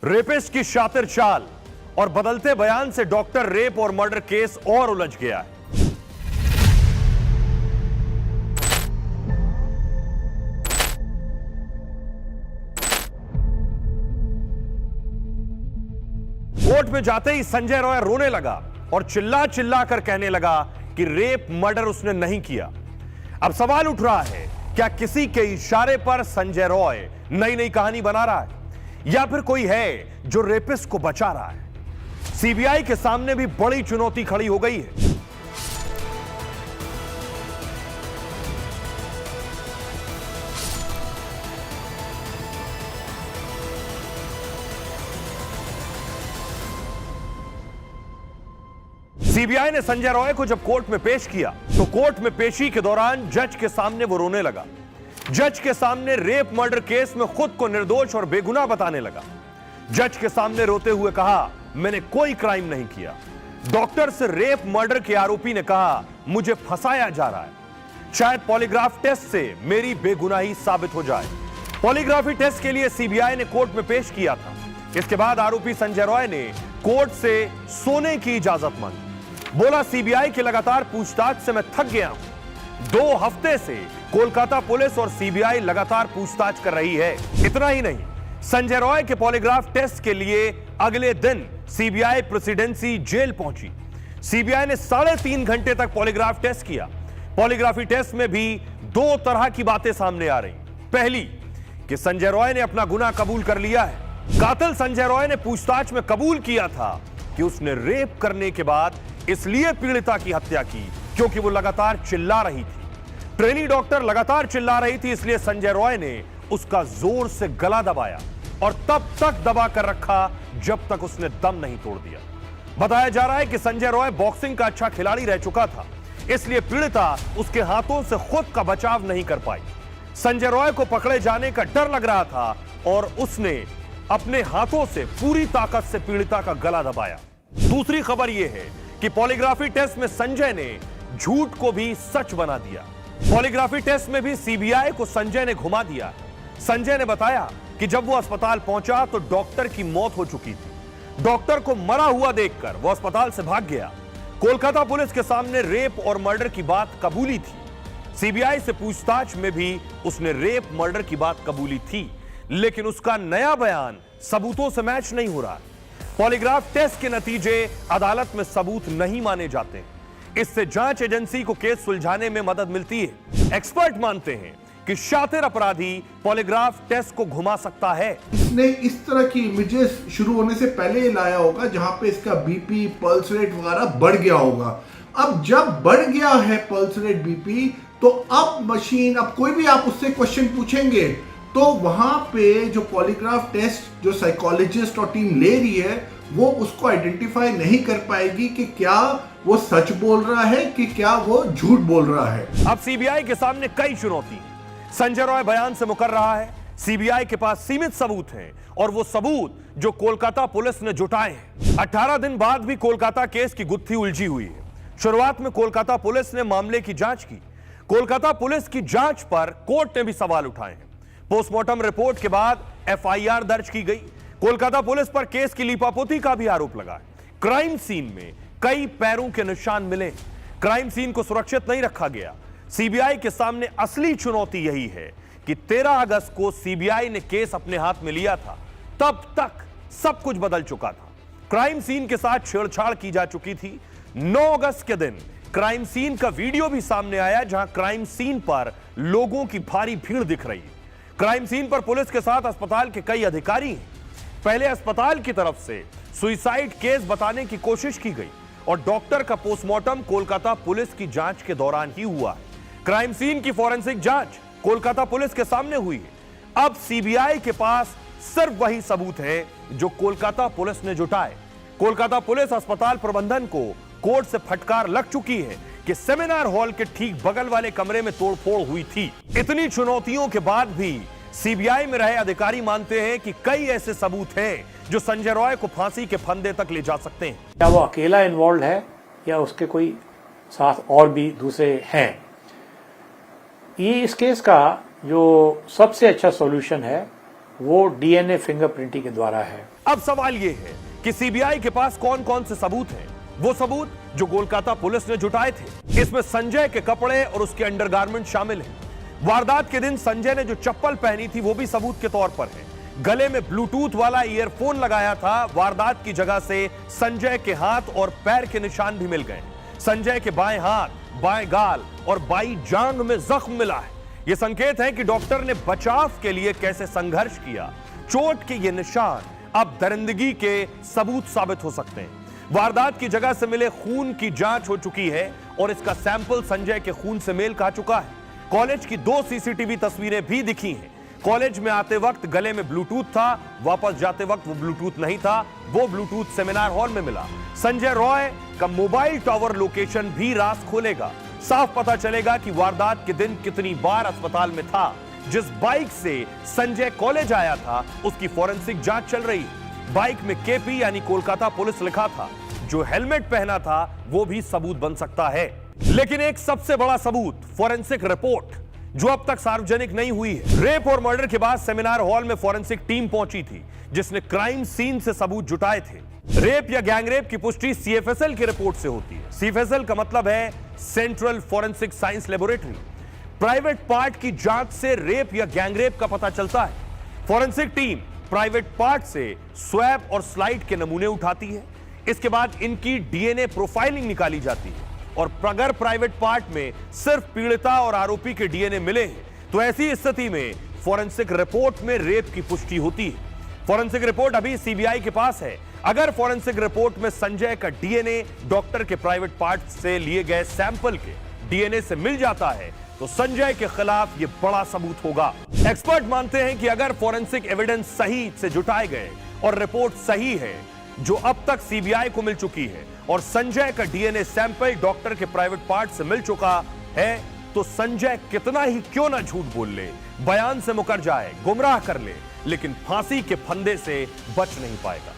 Rapist की शातिर चाल और बदलते बयान से डॉक्टर रेप और मर्डर केस और उलझ गया है। कोर्ट में जाते ही संजय रॉय रोने लगा और चिल्ला चिल्ला कर कहने लगा कि रेप मर्डर उसने नहीं किया। अब सवाल उठ रहा है, क्या किसी के इशारे पर संजय रॉय नई नई कहानी बना रहा है या फिर कोई है जो रेपिस्ट को बचा रहा है? सीबीआई के सामने भी बड़ी चुनौती खड़ी हो गई है। सीबीआई ने संजय रॉय को जब कोर्ट में पेश किया तो कोर्ट में पेशी के दौरान जज के सामने वो रोने लगा। जज के सामने रेप मर्डर केस में खुद को निर्दोष और बेगुनाह बताने लगा। जज के सामने रोते हुए कहा, मैंने कोई क्राइम नहीं किया। डॉक्टर से रेप मर्डर के आरोपी ने कहा, मुझे फंसाया जा रहा है, शायद पॉलीग्राफ टेस्ट से मेरी बेगुनाही साबित हो जाए। पॉलीग्राफी टेस्ट के लिए सीबीआई ने कोर्ट में पेश किया था। इसके बाद आरोपी संजय रॉय ने कोर्ट से सोने की इजाजत मांगी। बोला, सीबीआई की लगातार पूछताछ से मैं थक गया हूं। 2 हफ्ते से कोलकाता पुलिस और सीबीआई लगातार पूछताछ कर रही है। इतना ही नहीं, संजय रॉय के पॉलीग्राफ टेस्ट के लिए अगले दिन सीबीआई प्रेसिडेंसी जेल पहुंची। सीबीआई ने 3.5 घंटे तक पॉलीग्राफ टेस्ट किया। पॉलीग्राफी टेस्ट में भी 2 तरह की बातें सामने आ रही। पहली कि संजय रॉय ने अपना गुनाह कबूल कर लिया है। कातिल संजय रॉय ने पूछताछ में कबूल किया था कि उसने रेप करने के बाद इसलिए पीड़िता की हत्या की क्योंकि वो लगातार चिल्ला रही थी। ट्रेनी डॉक्टर लगातार चिल्ला रही थी, इसलिए संजय रॉय ने उसका जोर से गला दबाया और तब तक दबा कर रखा जब तक उसने दम नहीं तोड़ दिया। बताया जा रहा है कि संजय रॉय बॉक्सिंग का अच्छा खिलाड़ी रह चुका था, इसलिए पीड़िता उसके हाथों से खुद का बचाव नहीं कर पाई। संजय रॉय को पकड़े जाने का डर लग रहा था और उसने अपने हाथों से पूरी ताकत से पीड़िता का गला दबाया। दूसरी खबर यह है कि पॉलीग्राफी टेस्ट में संजय ने झूठ को भी सच बना दिया। पॉलीग्राफी टेस्ट में भी सीबीआई को संजय ने घुमा दिया। संजय ने बताया कि जब वो अस्पताल पहुंचा तो डॉक्टर की मौत हो चुकी थी। डॉक्टर को मरा हुआ देखकर वो अस्पताल से भाग गया। कोलकाता पुलिस के सामने रेप और मर्डर की बात कबूली थी। सीबीआई से पूछताछ में भी उसने रेप मर्डर की बात कबूली थी, लेकिन उसका नया बयान सबूतों से मैच नहीं हो रहा। पॉलीग्राफ टेस्ट के नतीजे अदालत में सबूत नहीं माने जाते। इससे जांच एजेंसी को केस सुलझाने में मदद मिलती है। एक्सपर्ट मानते हैं कि शातिर अपराधी पॉलीग्राफ टेस्ट को घुमा सकता है। इसने इस तरह की इमेजेस शुरू होने से पहले ही लाया होगा जहां पे इसका बीपी, पल्स रेट वगैरह बढ़ गया होगा। अब जब बढ़ गया है पल्स रेट, बीपी, तो अब मशीन, अब कोई भी आप उससे क्वेश्चन पूछेंगे तो वहां पे जो पॉलीग्राफ टेस्ट जो साइकोलॉजिस्ट और टीम ले रही है वो उसको आइडेंटिफाई नहीं कर पाएगी कि क्या वो सच बोल रहा है कि क्या वो झूठ बोल रहा है। अब सीबीआई के सामने कई चुनौती। संजय रॉय बयान से मुकर रहा है। सीबीआई के पास सीमित सबूत हैं और वो सबूत जो कोलकाता पुलिस ने जुटाए हैं। 18 दिन बाद भी कोलकाता केस की गुत्थी उलझी हुई है। शुरुआत में कोलकाता पुलिस ने मामले की जांच की। कोलकाता पुलिस की जांच पर कोर्ट ने भी सवाल उठाए हैं। पोस्टमार्टम रिपोर्ट के बाद एफआईआर दर्ज की गई। कोलकाता पुलिस पर केस की लीपापोती का भी आरोप लगा है। क्राइम सीन में कई पैरों के निशान मिले। क्राइम सीन को सुरक्षित नहीं रखा गया। सीबीआई के सामने असली चुनौती यही है कि 13 अगस्त को सीबीआई ने केस अपने हाथ में लिया था, तब तक सब कुछ बदल चुका था। क्राइम सीन के साथ छेड़छाड़ की जा चुकी थी। 9 अगस्त के दिन क्राइम सीन का वीडियो भी सामने आया, जहां क्राइम सीन पर लोगों की भारी भीड़ दिख रही है। क्राइम सीन पर पुलिस के साथ अस्पताल के कई अधिकारी हैं। पहले अस्पताल की तरफ से सुसाइड केस बताने की कोशिश की गई और डॉक्टर का पोस्टमार्टम कोलकाता पुलिस की जांच के दौरान ही हुआ। क्राइम सीन की फॉरेंसिक जांच कोलकाता पुलिस के सामने हुई है। अब सीबीआई के पास सिर्फ वही सबूत है जो कोलकाता पुलिस ने जुटाए। कोलकाता पुलिस अस्पताल प्रबंधन को कोर्ट से फटकार लग चुकी है कि सेमिनार हॉल के ठीक बगल वाले कमरे में तोड़फोड़ हुई थी। इतनी चुनौतियों के बाद भी सीबीआई में रहे अधिकारी मानते हैं कि कई ऐसे सबूत हैं जो संजय रॉय को फांसी के फंदे तक ले जा सकते हैं। क्या वो अकेला इन्वॉल्व है या उसके कोई साथ और भी दूसरे हैं? ये इस केस का जो सबसे अच्छा सॉल्यूशन है वो डीएनए फिंगरप्रिंटिंग के द्वारा है। अब सवाल यह है कि सीबीआई के पास कौन कौन से सबूत हैं। वो सबूत जो कोलकाता पुलिस ने जुटाए थे। इसमें संजय के कपड़े और उसके अंडरगारमेंट शामिल हैं। वारदात के दिन संजय ने जो चप्पल पहनी थी वो भी सबूत के तौर पर है। गले में ब्लूटूथ वाला ईयरफोन लगाया था। वारदात की जगह से संजय के हाथ और पैर के निशान भी मिल गए। संजय के बाएं हाथ, बाएं गाल और बाईं जांघ में जख्म मिला है। यह संकेत है कि डॉक्टर ने बचाव के लिए कैसे संघर्ष किया। चोट के ये निशान अब दरिंदगी के सबूत साबित हो सकते हैं। वारदात की जगह से मिले खून की जांच हो चुकी है और इसका सैंपल संजय के खून से मेल खा चुका है। कॉलेज की 2 सीसीटीवी तस्वीरें भी दिखी हैं। कॉलेज में आते वक्त गले में ब्लूटूथ था, वापस जाते वक्त वो ब्लूटूथ नहीं था। वो ब्लूटूथ सेमिनार हॉल में मिला। संजय रॉय का मोबाइल टावर लोकेशन भी राज खोलेगा। साफ पता चलेगा कि वारदात के दिन कितनी बार अस्पताल में था। जिस बाइक से संजय कॉलेज आया था उसकी फॉरेंसिक जांच चल रही है। बाइक में केपी यानी कोलकाता पुलिस लिखा था। जो हेलमेट पहना था वो भी सबूत बन सकता है। लेकिन एक सबसे बड़ा सबूत, फॉरेंसिक रिपोर्ट, जो अब तक सार्वजनिक नहीं हुई है। रेप और मर्डर के बाद सेमिनार हॉल में फॉरेंसिक टीम पहुंची थी जिसने क्राइम सीन से सबूत जुटाए थे। रेप या गैंगरेप की पुष्टि सीएफएसएल की रिपोर्ट से होती है। सीएफएसएल का मतलब है central forensic science laboratory. Private part की जांच से रेप या गैंगरेप का पता चलता है। फॉरेंसिक टीम प्राइवेट पार्ट से स्वैब और स्लाइड के नमूने उठाती है। इसके बाद इनकी डीएनए प्रोफाइलिंग निकाली जाती है और अगर प्राइवेट पार्ट में सिर्फ पीड़िता और आरोपी के डीएनए मिले हैं तो ऐसी स्थिति में फॉरेंसिक रिपोर्ट में रेप की पुष्टि होती है। फॉरेंसिक रिपोर्ट अभी सीबीआई के पास है। अगर फॉरेंसिक रिपोर्ट में संजय का डीएनए डॉक्टर के प्राइवेट पार्ट से लिए गए सैंपल के डीएनए से मिल जाता है तो संजय के खिलाफ यह बड़ा सबूत होगा। एक्सपर्ट मानते हैं कि अगर फॉरेंसिक एविडेंस सही से जुटाए गए और रिपोर्ट सही है जो अब तक सीबीआई को मिल चुकी है और संजय का डीएनए सैंपल डॉक्टर के प्राइवेट पार्ट से मिल चुका है तो संजय कितना ही क्यों ना झूठ बोल ले, बयान से मुकर जाए, गुमराह कर ले, लेकिन फांसी के फंदे से बच नहीं पाएगा।